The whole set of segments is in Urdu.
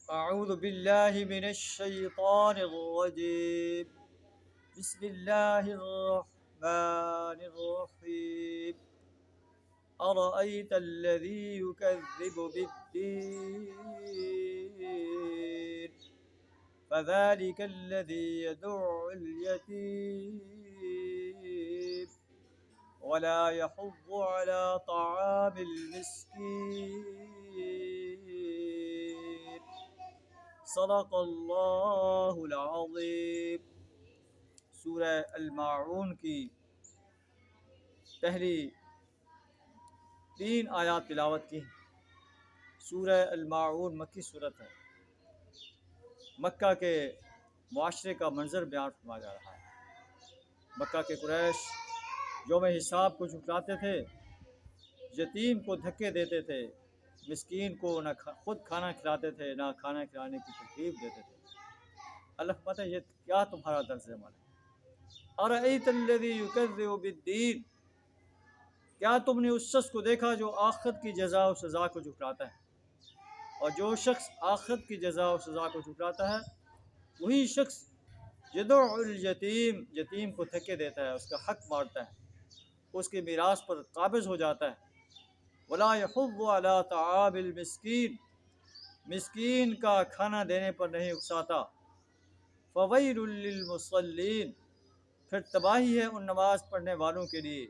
أعوذ بالله من الشيطان الرجيم. بسم الله الرحمن الرحيم. أرأيت الذي يكذب بالدين فذلك الذي يدع اليتيم ولا يحض على طعام المسكين. صدق اللہ العظیم. سورہ الماعون کی پہلی 3 آیات تلاوت کی. سورہ الماعون مکی صورت ہے. مکہ کے معاشرے کا منظر بیان فرمایا جا رہا ہے. مکہ کے قریش یوم حساب کو جھٹلاتے تھے، یتیم کو دھکے دیتے تھے، مسکین کو نہ خود کھانا کھلاتے تھے نہ کھانا کھلانے کی ترغیب دیتے تھے. اللہ فرماتا ہے یہ کیا تمہارا طرز عمل ہے؟ ارأیت الذی یکذب بالدین، کیا تم نے اس شخص کو دیکھا جو آخرت کی جزا و سزا کو جھٹلاتا ہے؟ اور جو شخص آخرت کی جزا و سزا کو جھٹلاتا ہے وہی شخص یدع الیتیم، یتیم کو دھکے دیتا ہے، اس کا حق مارتا ہے، اس کے میراث پر قابض ہو جاتا ہے. ولا یحض علی طعام المسکین، مسکین کا کھانا دینے پر نہیں اکساتا. فویل للمصلین، پھر تباہی ہے ان نماز پڑھنے والوں کے لیے.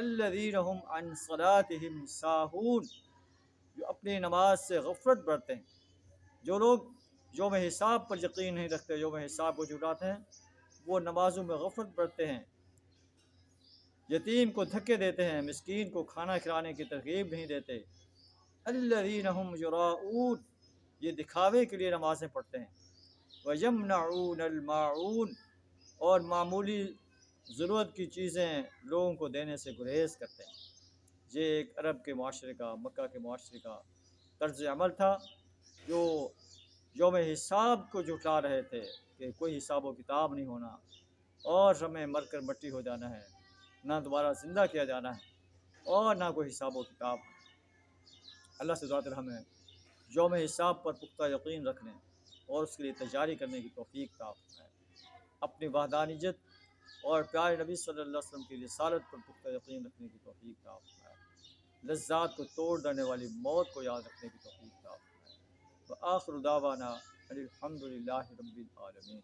الذین هم عن صلاتهم ساہون، جو اپنی نماز سے غفلت برتتے ہیں. جو لوگ یوم حساب پر یقین نہیں رکھتے، یوم حساب کو جھٹلاتے ہیں، وہ نمازوں میں غفلت برتتے ہیں، یتیم کو دھکے دیتے ہیں، مسکین کو کھانا کھلانے کی ترغیب نہیں دیتے. الذین هم یراؤون، یہ دکھاوے کے لیے نمازیں پڑھتے ہیں. ویمنعون الماعون، اور معمولی ضرورت کی چیزیں لوگوں کو دینے سے گریز کرتے ہیں. یہ ایک عرب کے معاشرے کا، مکہ کے معاشرے کا طرز عمل تھا، جو یوم حساب کو جھٹلا رہے تھے کہ کوئی حساب و کتاب نہیں ہونا اور ہمیں مر کر مٹی ہو جانا ہے، نہ دوبارہ زندہ کیا جانا ہے اور نہ کوئی حساب و کتاب. اللہ سے دعا ہمیں یوم حساب پر پختہ یقین رکھنے اور اس کے لیے تیاری کرنے کی توفیق عطا فرمائے. اپنی وحدانیت اور پیارے نبی صلی اللہ علیہ وسلم کی رسالت پر پختہ یقین رکھنے کی توفیق عطا فرمائے. لذات کو توڑ دینے والی موت کو یاد رکھنے کی توفیق عطا فرمائے. وآخر دعوانا الحمد للہ رب العالمین.